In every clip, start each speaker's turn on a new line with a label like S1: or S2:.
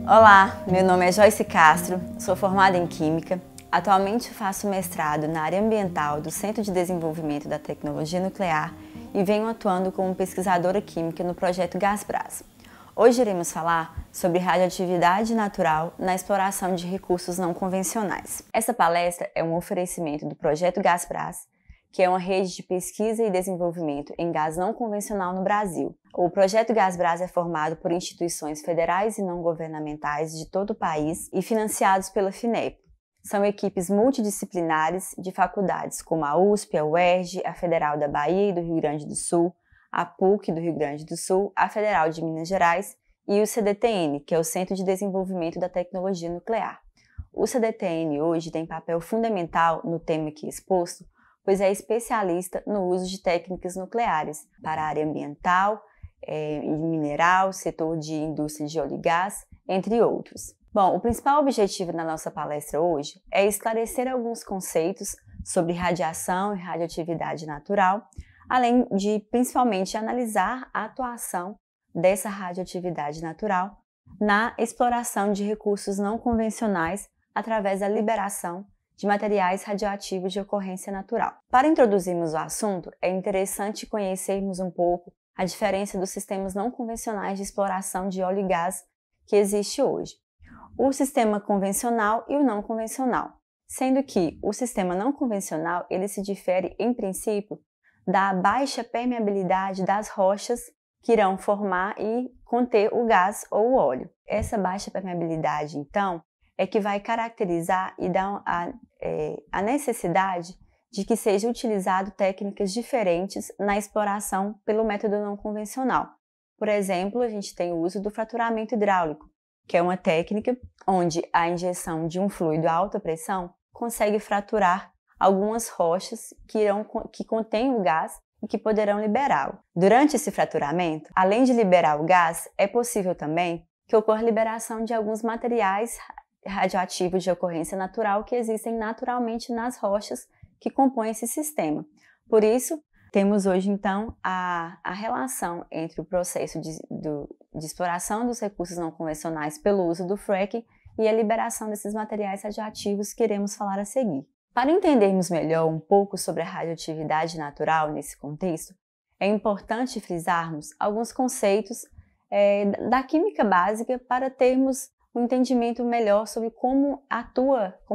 S1: Olá, meu nome é Joyce Castro, sou formada em Química, atualmente faço mestrado na área ambiental do Centro de Desenvolvimento da Tecnologia Nuclear e venho atuando como pesquisadora química no projeto GasBras. Hoje iremos falar sobre radioatividade natural na exploração de recursos não convencionais. Essa palestra é um oferecimento do projeto GasBras, que é uma rede de pesquisa e desenvolvimento em gás não convencional no Brasil. O projeto GasBras é formado por instituições federais e não governamentais de todo o país e financiados pela FINEP. São equipes multidisciplinares de faculdades como a USP, a UERJ, a Federal da Bahia e do Rio Grande do Sul, a PUC do Rio Grande do Sul, a Federal de Minas Gerais e o CDTN, que é o Centro de Desenvolvimento da Tecnologia Nuclear. O CDTN hoje tem papel fundamental no tema aqui exposto, pois é especialista no uso de técnicas nucleares para a área ambiental, mineral, setor de indústria de óleo e gás, entre outros. Bom, o principal objetivo da nossa palestra hoje é esclarecer alguns conceitos sobre radiação e radioatividade natural, além de principalmente analisar a atuação dessa radioatividade natural na exploração de recursos não convencionais através da liberação de materiais radioativos de ocorrência natural. Para introduzirmos o assunto, é interessante conhecermos um pouco a diferença dos sistemas não convencionais de exploração de óleo e gás que existe hoje. O sistema convencional e o não convencional, sendo que o sistema não convencional ele se difere, em princípio, da baixa permeabilidade das rochas que irão formar e conter o gás ou o óleo. Essa baixa permeabilidade, então, é que vai caracterizar e dar a necessidade de que sejam utilizadas técnicas diferentes na exploração pelo método não convencional. Por exemplo, a gente tem o uso do fraturamento hidráulico, que é uma técnica onde a injeção de um fluido a alta pressão consegue fraturar algumas rochas que contêm o gás e que poderão liberá-lo. Durante esse fraturamento, além de liberar o gás, é possível também que ocorra liberação de alguns materiais radioativos de ocorrência natural que existem naturalmente nas rochas que compõem esse sistema. Por isso, temos hoje então a relação entre o processo de exploração dos recursos não convencionais pelo uso do fracking e a liberação desses materiais radioativos que iremos falar a seguir. Para entendermos melhor um pouco sobre a radioatividade natural nesse contexto, é importante frisarmos alguns conceitos da química básica para termos um entendimento melhor sobre como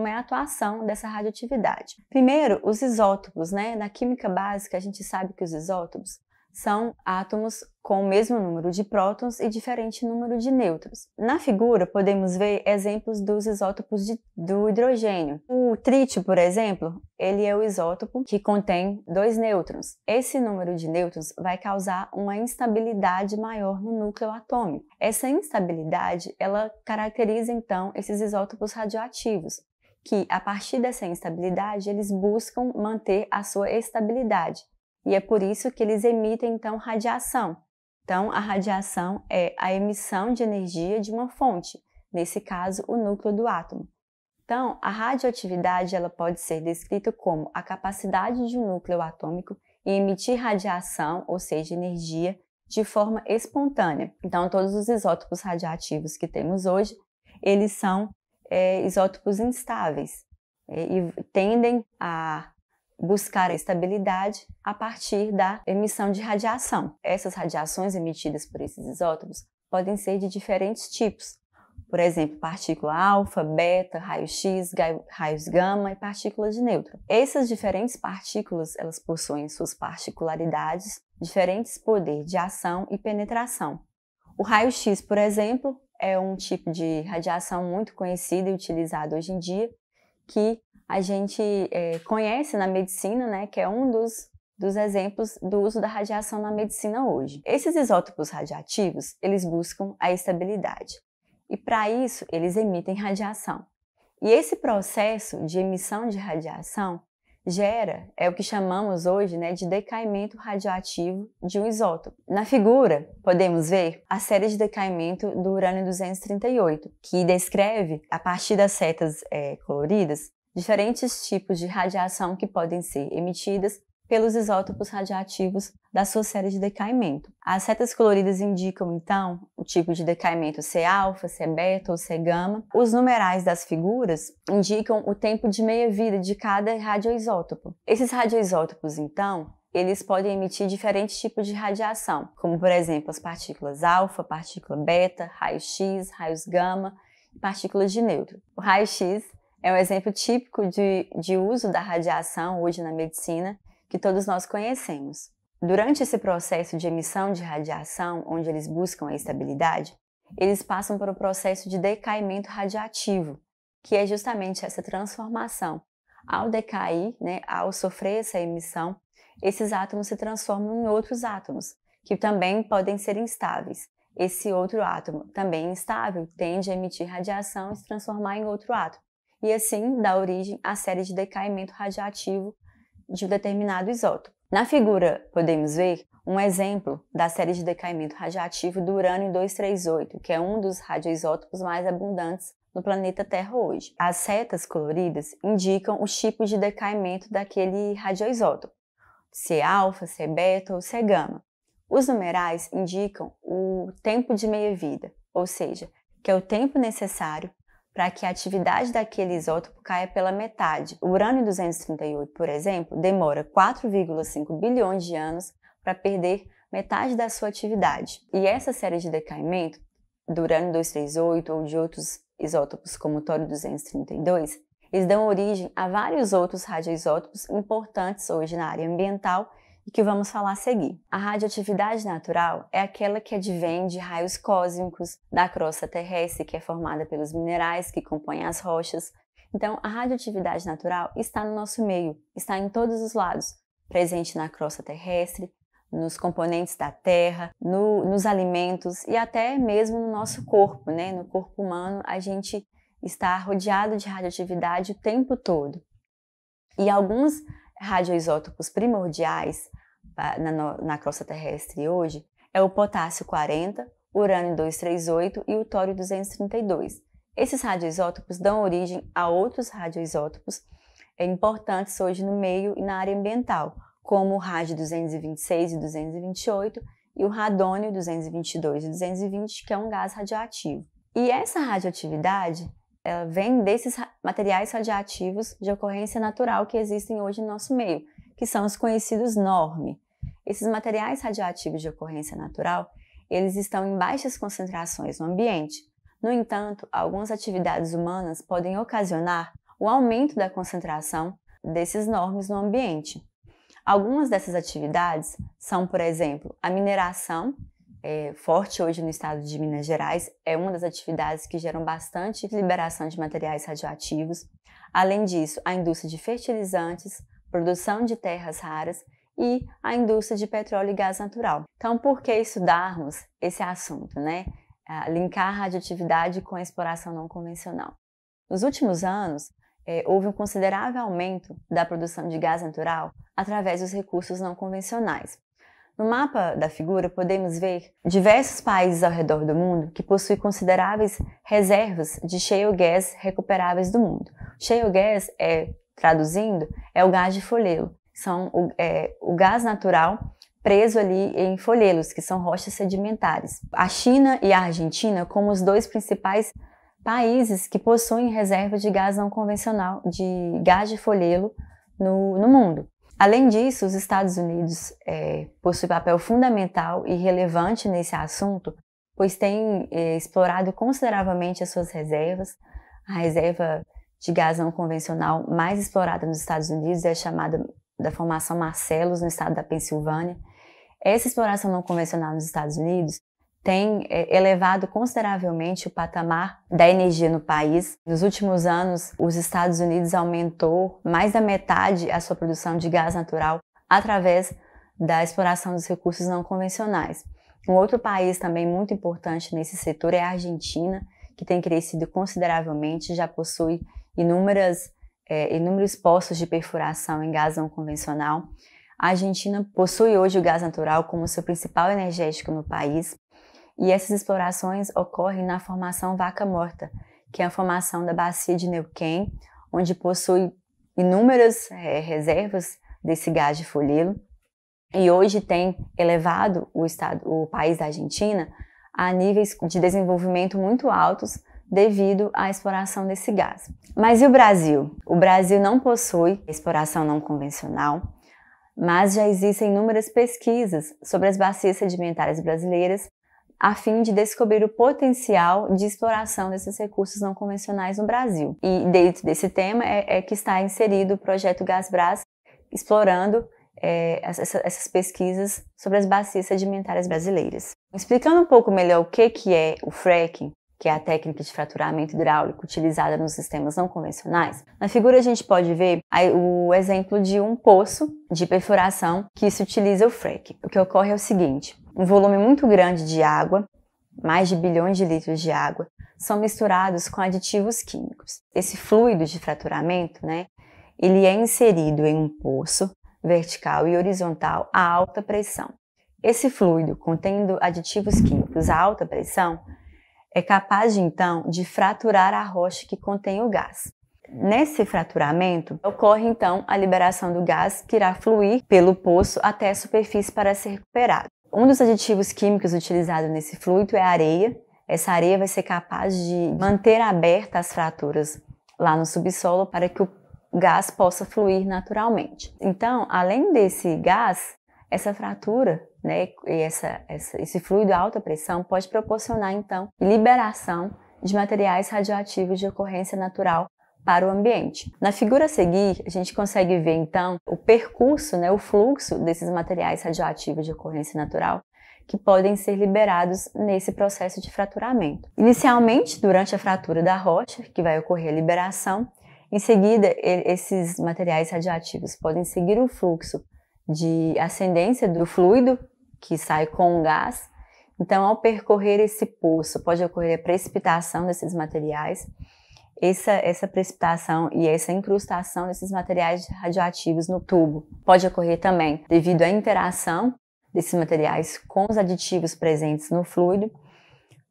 S1: é a atuação dessa radioatividade. Primeiro, os isótopos, né? Na química básica, a gente sabe que os isótopos são átomos com o mesmo número de prótons e diferente número de nêutrons. Na figura, podemos ver exemplos dos isótopos do hidrogênio. O trítio, por exemplo, ele é o isótopo que contém 2 nêutrons. Esse número de nêutrons vai causar uma instabilidade maior no núcleo atômico. Essa instabilidade, ela caracteriza, então, esses isótopos radioativos, que, a partir dessa instabilidade, eles buscam manter a sua estabilidade. E é por isso que eles emitem, então, radiação. Então, a radiação é a emissão de energia de uma fonte, nesse caso, o núcleo do átomo. Então, a radioatividade ela pode ser descrita como a capacidade de um núcleo atômico em emitir radiação, ou seja, energia, de forma espontânea. Então, todos os isótopos radioativos que temos hoje, eles são isótopos instáveis e tendem a buscar a estabilidade a partir da emissão de radiação. Essas radiações emitidas por esses isótopos podem ser de diferentes tipos. Por exemplo, partícula alfa, beta, raio-x, raios gama e partículas de nêutron. Essas diferentes partículas, elas possuem suas particularidades, diferentes poderes de ação e penetração. O raio-x, por exemplo, é um tipo de radiação muito conhecido e utilizado hoje em dia, que a gente conhece na medicina, né, que é um dos exemplos do uso da radiação na medicina hoje. Esses isótopos radioativos, eles buscam a estabilidade e para isso eles emitem radiação. E esse processo de emissão de radiação é o que chamamos hoje, né, de decaimento radioativo de um isótopo. Na figura, podemos ver a série de decaimento do urânio-238, que descreve, a partir das setas coloridas, diferentes tipos de radiação que podem ser emitidas pelos isótopos radioativos da sua série de decaimento. As setas coloridas indicam, então, o tipo de decaimento C-alfa, C-beta ou C-gama. Os numerais das figuras indicam o tempo de meia-vida de cada radioisótopo. Esses radioisótopos, então, eles podem emitir diferentes tipos de radiação, como, por exemplo, as partículas alfa, partícula beta, raio-x, raios gama e partículas de nêutron. O raio-x é um exemplo típico de uso da radiação hoje na medicina, que todos nós conhecemos. Durante esse processo de emissão de radiação, onde eles buscam a estabilidade, eles passam por um processo de decaimento radiativo, que é justamente essa transformação. Ao decair, ao sofrer essa emissão, esses átomos se transformam em outros átomos, que também podem ser instáveis. Esse outro átomo, também instável, tende a emitir radiação e se transformar em outro átomo, e assim dá origem à série de decaimento radioativo de um determinado isótopo. Na figura, podemos ver um exemplo da série de decaimento radioativo do urânio-238, que é um dos radioisótopos mais abundantes no planeta Terra hoje. As setas coloridas indicam os tipos de decaimento daquele radioisótopo, C-alfa, C-beta ou C-gama. Os numerais indicam o tempo de meia-vida, ou seja, que é o tempo necessário para que a atividade daquele isótopo caia pela metade. O urânio-238, por exemplo, demora 4,5 bilhões de anos para perder metade da sua atividade. E essa série de decaimento do urânio-238 ou de outros isótopos como o tório-232, eles dão origem a vários outros radioisótopos importantes hoje na área ambiental e que vamos falar a seguir. A radioatividade natural é aquela que advém de raios cósmicos, da crosta terrestre, que é formada pelos minerais que compõem as rochas. Então, a radioatividade natural está no nosso meio, está em todos os lados, presente na crosta terrestre, nos componentes da Terra, nos alimentos e até mesmo no nosso corpo, No corpo humano, a gente está rodeado de radioatividade o tempo todo. E alguns radioisótopos primordiais na crosta terrestre hoje é o potássio 40, o urânio-238 e o tório-232. Esses radioisótopos dão origem a outros radioisótopos importantes hoje no meio e na área ambiental, como o rádio-226 e 228 e o radônio-222 e 220, que é um gás radioativo. E essa radioatividade ela vem desses materiais radioativos de ocorrência natural que existem hoje no nosso meio, que são os conhecidos NORM. Esses materiais radioativos de ocorrência natural, eles estão em baixas concentrações no ambiente. No entanto, algumas atividades humanas podem ocasionar o aumento da concentração desses NORMs no ambiente. Algumas dessas atividades são, por exemplo, a mineração, forte hoje no estado de Minas Gerais, é uma das atividades que geram bastante liberação de materiais radioativos. Além disso, a indústria de fertilizantes, produção de terras raras e a indústria de petróleo e gás natural. Então, por que estudarmos esse assunto, linkar a radioatividade com a exploração não convencional? Nos últimos anos, houve um considerável aumento da produção de gás natural através dos recursos não convencionais. No mapa da figura, podemos ver diversos países ao redor do mundo que possuem consideráveis reservas de shale gas recuperáveis do mundo. Shale gas, traduzindo, é o gás de folhelo. São o gás natural preso ali em folhelos, que são rochas sedimentares. A China e a Argentina como os dois principais países que possuem reserva de gás não convencional, de gás de folhelo no mundo. Além disso, os Estados Unidos possuem papel fundamental e relevante nesse assunto, pois têm explorado consideravelmente as suas reservas. A reserva de gás não convencional mais explorada nos Estados Unidos é chamada da Formação Marcellus, no estado da Pensilvânia. Essa exploração não convencional nos Estados Unidos tem elevado consideravelmente o patamar da energia no país. Nos últimos anos, os Estados Unidos aumentou mais da metade a sua produção de gás natural através da exploração dos recursos não convencionais. Um outro país também muito importante nesse setor é a Argentina, que tem crescido consideravelmente, já possui inúmeros poços de perfuração em gás não convencional. A Argentina possui hoje o gás natural como seu principal energético no país. E essas explorações ocorrem na formação Vaca Morta, que é a formação da bacia de Neuquén, onde possui inúmeras reservas desse gás de folheto e hoje tem elevado o país da Argentina a níveis de desenvolvimento muito altos devido à exploração desse gás. Mas e o Brasil? O Brasil não possui exploração não convencional, mas já existem inúmeras pesquisas sobre as bacias sedimentares brasileiras a fim de descobrir o potencial de exploração desses recursos não convencionais no Brasil. E dentro desse tema é que está inserido o projeto GasBras, explorando essas pesquisas sobre as bacias sedimentares brasileiras. Explicando um pouco melhor o que é o fracking, que é a técnica de fraturamento hidráulico utilizada nos sistemas não convencionais, na figura a gente pode ver o exemplo de um poço de perfuração que se utiliza o fracking. O que ocorre é o seguinte: um volume muito grande de água, mais de bilhões de litros de água, são misturados com aditivos químicos. Esse fluido de fraturamento, ele é inserido em um poço vertical e horizontal a alta pressão. Esse fluido, contendo aditivos químicos a alta pressão, é capaz, então, de fraturar a rocha que contém o gás. Nesse fraturamento, ocorre, então, a liberação do gás que irá fluir pelo poço até a superfície para ser recuperado. Um dos aditivos químicos utilizados nesse fluido é a areia. Essa areia vai ser capaz de manter abertas as fraturas lá no subsolo para que o gás possa fluir naturalmente. Então, além desse gás, essa fratura, e esse fluido a alta pressão pode proporcionar, então, liberação de materiais radioativos de ocorrência natural para o ambiente. Na figura a seguir, a gente consegue ver, então, o percurso, o fluxo desses materiais radioativos de ocorrência natural que podem ser liberados nesse processo de fraturamento. Inicialmente, durante a fratura da rocha, que vai ocorrer a liberação, em seguida, esses materiais radioativos podem seguir o fluxo de ascendência do fluido que sai com o gás. Então, ao percorrer esse poço, pode ocorrer a precipitação desses materiais. Essa precipitação e essa incrustação desses materiais radioativos no tubo pode ocorrer também devido à interação desses materiais com os aditivos presentes no fluido.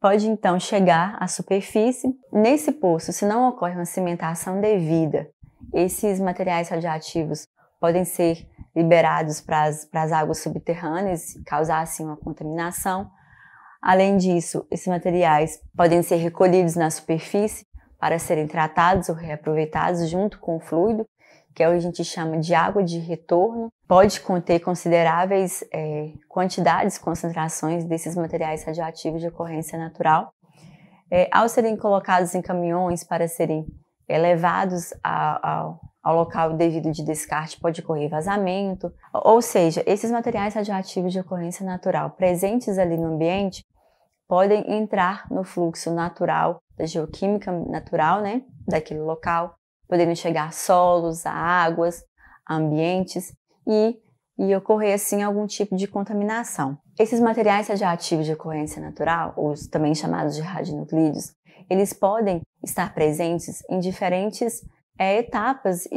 S1: Pode então chegar à superfície. Nesse poço, se não ocorre uma cimentação devida, esses materiais radioativos podem ser liberados para as águas subterrâneas e causar assim uma contaminação. Além disso, esses materiais podem ser recolhidos na superfície para serem tratados ou reaproveitados junto com o fluido, que é o que a gente chama de água de retorno. Pode conter consideráveis quantidades, concentrações desses materiais radioativos de ocorrência natural. Ao serem colocados em caminhões para serem levados ao local devido de descarte, pode ocorrer vazamento. Ou seja, esses materiais radioativos de ocorrência natural presentes ali no ambiente podem entrar no fluxo natural da geoquímica natural, daquele local, podendo chegar a solos, a águas, a ambientes e ocorrer assim algum tipo de contaminação. Esses materiais radioativos de ocorrência natural, ou também chamados de radionuclídeos, eles podem estar presentes em diferentes etapas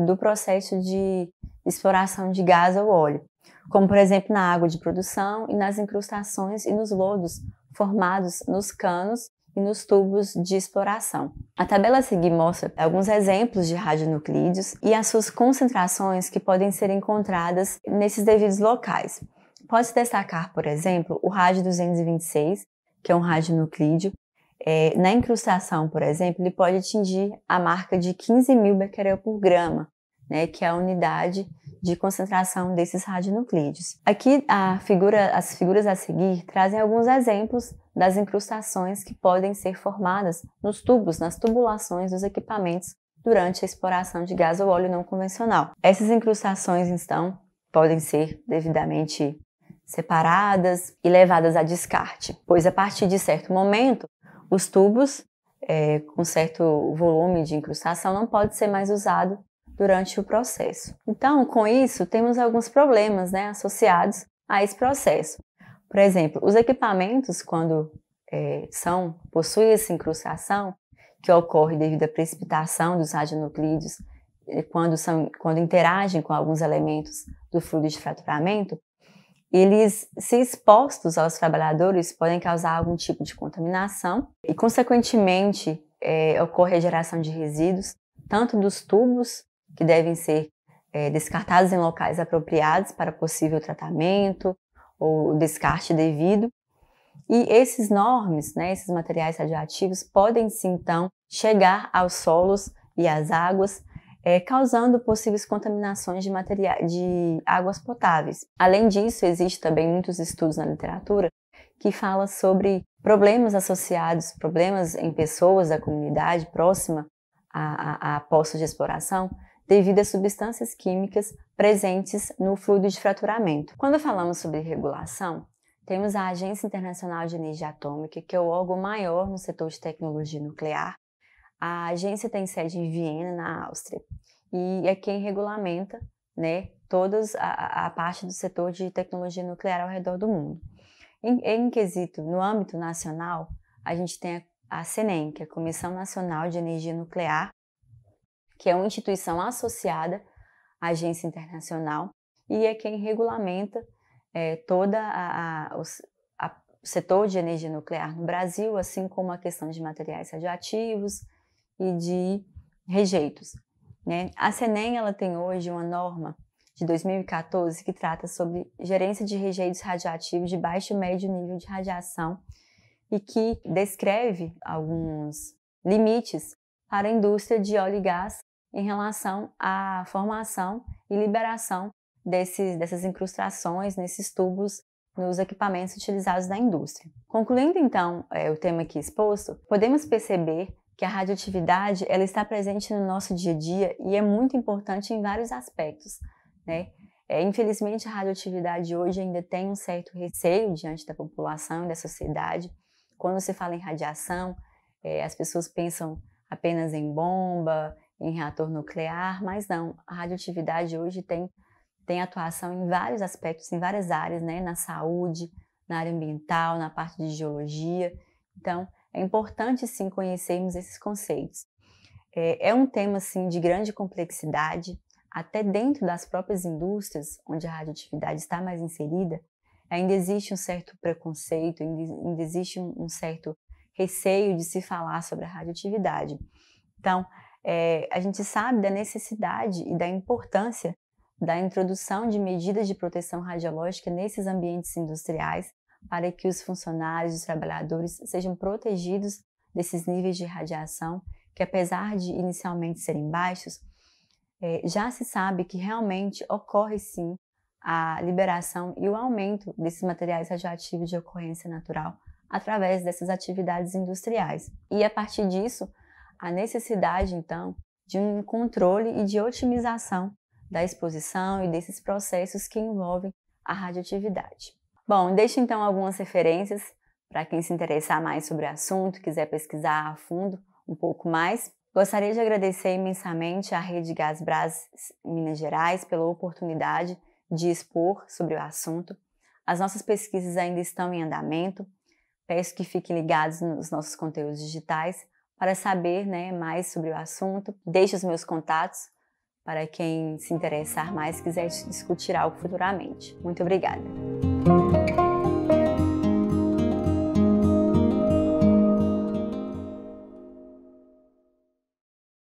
S1: do processo de exploração de gás ou óleo, como por exemplo na água de produção e nas incrustações e nos lodos formados nos canos e nos tubos de exploração. A tabela a seguir mostra alguns exemplos de radionuclídeos e as suas concentrações que podem ser encontradas nesses devidos locais. Pode-se destacar, por exemplo, o rádio 226, que é um radionuclídeo. Na incrustação, por exemplo, ele pode atingir a marca de 15.000 becquerel por grama, que é a unidade de concentração desses radionuclídeos. Aqui as figuras a seguir trazem alguns exemplos das incrustações que podem ser formadas nos tubos, nas tubulações dos equipamentos durante a exploração de gás ou óleo não convencional. Essas incrustações, então, podem ser devidamente separadas e levadas a descarte, pois a partir de certo momento, os tubos com certo volume de incrustação não pode ser mais usado durante o processo. Então, com isso, temos alguns problemas associados a esse processo. Por exemplo, os equipamentos, quando possuem essa incrustação, que ocorre devido à precipitação dos radionuclídeos, quando interagem com alguns elementos do fluido de fraturamento, eles, se expostos aos trabalhadores, podem causar algum tipo de contaminação e, consequentemente, ocorre a geração de resíduos, tanto dos tubos, que devem ser descartados em locais apropriados para possível tratamento ou descarte devido. E esses NORMs, né, esses materiais radioativos, podem sim, então, chegar aos solos e às águas, causando possíveis contaminações de águas potáveis. Além disso, existe também muitos estudos na literatura que falam sobre problemas associados, problemas em pessoas da comunidade próxima a postos de exploração, devido a substâncias químicas presentes no fluido de fraturamento. Quando falamos sobre regulação, temos a Agência Internacional de Energia Atômica, que é o órgão maior no setor de tecnologia nuclear. A agência tem sede em Viena, na Áustria, e é quem regulamenta, né, toda a parte do setor de tecnologia nuclear ao redor do mundo. Em quesito, no âmbito nacional, a gente tem a CNEM, que é a Comissão Nacional de Energia Nuclear, que é uma instituição associada à agência internacional e é quem regulamenta todo o setor de energia nuclear no Brasil, assim como a questão de materiais radioativos e de rejeitos, né? A CNEM ela tem hoje uma norma de 2014 que trata sobre gerência de rejeitos radioativos de baixo e médio nível de radiação e que descreve alguns limites para a indústria de óleo e gás em relação à formação e liberação dessas incrustações nesses tubos nos equipamentos utilizados na indústria. Concluindo então o tema aqui exposto, podemos perceber que a radioatividade ela está presente no nosso dia a dia e é muito importante em vários aspectos, né? Infelizmente a radioatividade hoje ainda tem um certo receio diante da população e da sociedade. Quando se fala em radiação, as pessoas pensam apenas em bomba, em reator nuclear, mas não, a radioatividade hoje tem atuação em vários aspectos, em várias áreas, né? Na saúde, na área ambiental, na parte de geologia. Então, é importante sim conhecermos esses conceitos. É um tema assim de grande complexidade, até dentro das próprias indústrias, onde a radioatividade está mais inserida, ainda existe um certo preconceito, ainda existe um certo receio de se falar sobre a radioatividade. Então, a gente sabe da necessidade e da importância da introdução de medidas de proteção radiológica nesses ambientes industriais para que os funcionários e os trabalhadores sejam protegidos desses níveis de radiação que, apesar de inicialmente serem baixos, já se sabe que realmente ocorre sim a liberação e o aumento desses materiais radioativos de ocorrência natural através dessas atividades industriais. E a partir disso, a necessidade então de um controle e de otimização da exposição e desses processos que envolvem a radioatividade. Bom, deixo então algumas referências para quem se interessar mais sobre o assunto, quiser pesquisar a fundo um pouco mais. Gostaria de agradecer imensamente à Rede Gasbras Minas Gerais pela oportunidade de expor sobre o assunto. As nossas pesquisas ainda estão em andamento. Peço que fiquem ligados nos nossos conteúdos digitais para saber, né, mais sobre o assunto. Deixe os meus contatos para quem se interessar mais e quiser discutir algo futuramente. Muito obrigada!